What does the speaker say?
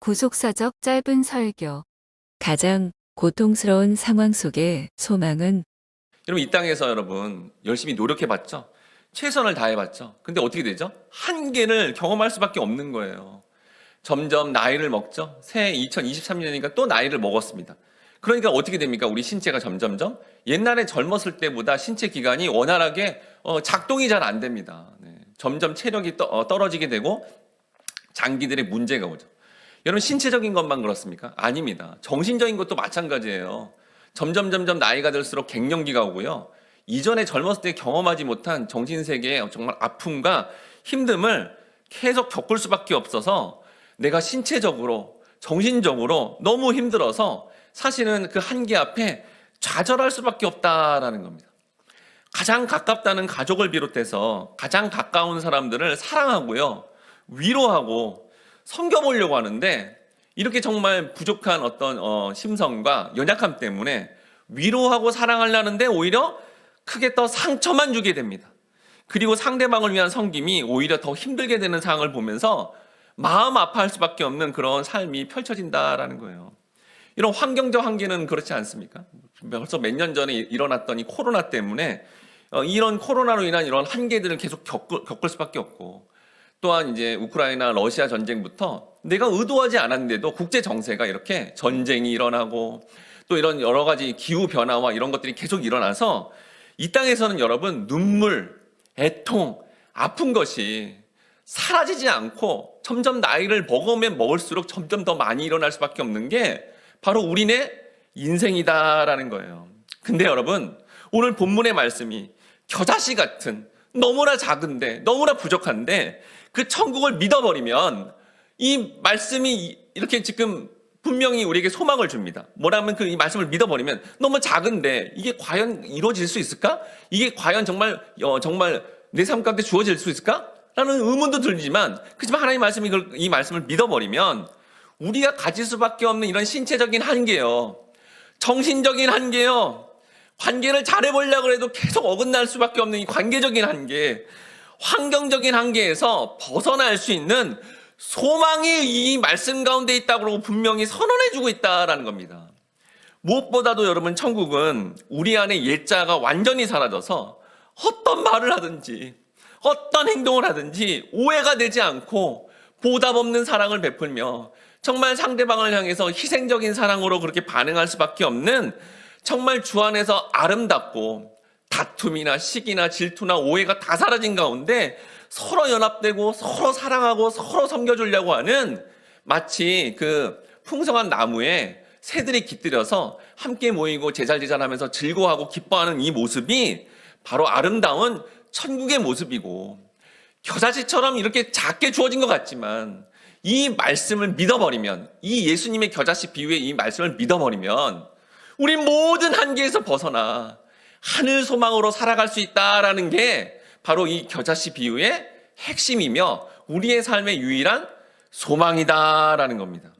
구속사적 짧은 설교. 가장 고통스러운 상황 속의 소망은 여러분, 이 땅에서 여러분 열심히 노력해봤죠? 최선을 다해봤죠? 근데 어떻게 되죠? 한계를 경험할 수밖에 없는 거예요. 점점 나이를 먹죠? 새해 2023년이니까 또 나이를 먹었습니다. 그러니까 어떻게 됩니까? 우리 신체가 점점점 옛날에 젊었을 때보다 신체 기관이 원활하게 작동이 잘 안 됩니다. 네. 점점 체력이 떨어지게 되고 장기들의 문제가 오죠. 여러분, 신체적인 것만 그렇습니까? 아닙니다. 정신적인 것도 마찬가지예요. 점점 나이가 들수록 갱년기가 오고요. 이전에 젊었을 때 경험하지 못한 정신세계의 정말 아픔과 힘듦을 계속 겪을 수밖에 없어서 내가 신체적으로, 정신적으로 너무 힘들어서 사실은 그 한계 앞에 좌절할 수밖에 없다라는 겁니다. 가장 가깝다는 가족을 비롯해서 가장 가까운 사람들을 사랑하고요, 위로하고 섬겨보려고 하는데 이렇게 정말 부족한 어떤 심성과 연약함 때문에 위로하고 사랑하려는데 오히려 크게 더 상처만 주게 됩니다. 그리고 상대방을 위한 섬김이 오히려 더 힘들게 되는 상황을 보면서 마음 아파할 수밖에 없는 그런 삶이 펼쳐진다라는 거예요. 이런 환경적 한계는 그렇지 않습니까? 벌써 몇 년 전에 일어났던 이 코로나 때문에 이런 코로나로 인한 이런 한계들을 계속 겪을 수밖에 없고, 또한 이제 우크라이나 러시아 전쟁부터 내가 의도하지 않았는데도 국제 정세가 이렇게 전쟁이 일어나고 또 이런 여러 가지 기후 변화와 이런 것들이 계속 일어나서 이 땅에서는 여러분 눈물, 애통, 아픈 것이 사라지지 않고 점점 나이를 먹으면 먹을수록 점점 더 많이 일어날 수밖에 없는 게 바로 우리네 인생이다라는 거예요. 근데 여러분, 오늘 본문의 말씀이 겨자씨 같은 너무나 작은데 너무나 부족한데 그 천국을 믿어버리면 이 말씀이 이렇게 지금 분명히 우리에게 소망을 줍니다. 뭐라면 이 말씀을 믿어버리면 너무 작은데 이게 과연 이루어질 수 있을까? 이게 과연 정말 내 삶 가운데 주어질 수 있을까? 라는 의문도 들지만, 그렇지만 하나님의 말씀이 이 말씀을 믿어버리면 우리가 가질 수밖에 없는 이런 신체적인 한계요, 정신적인 한계요, 관계를 잘해보려고 해도 계속 어긋날 수밖에 없는 이 관계적인 한계, 환경적인 한계에서 벗어날 수 있는 소망이 이 말씀 가운데 있다고 분명히 선언해주고 있다라는 겁니다. 무엇보다도 여러분, 천국은 우리 안에 옛자가 완전히 사라져서 어떤 말을 하든지 어떤 행동을 하든지 오해가 되지 않고 보답 없는 사랑을 베풀며 정말 상대방을 향해서 희생적인 사랑으로 그렇게 반응할 수밖에 없는, 정말 주 안에서 아름답고 다툼이나 시기나 질투나 오해가 다 사라진 가운데 서로 연합되고 서로 사랑하고 서로 섬겨주려고 하는, 마치 그 풍성한 나무에 새들이 깃들여서 함께 모이고 제잘제잘하면서 즐거워하고 기뻐하는 이 모습이 바로 아름다운 천국의 모습이고, 겨자씨처럼 이렇게 작게 주어진 것 같지만 이 말씀을 믿어버리면, 이 예수님의 겨자씨 비유의 이 말씀을 믿어버리면 우리 모든 한계에서 벗어나 하늘 소망으로 살아갈 수 있다라는 게 바로 이 겨자씨 비유의 핵심이며 우리의 삶의 유일한 소망이다라는 겁니다.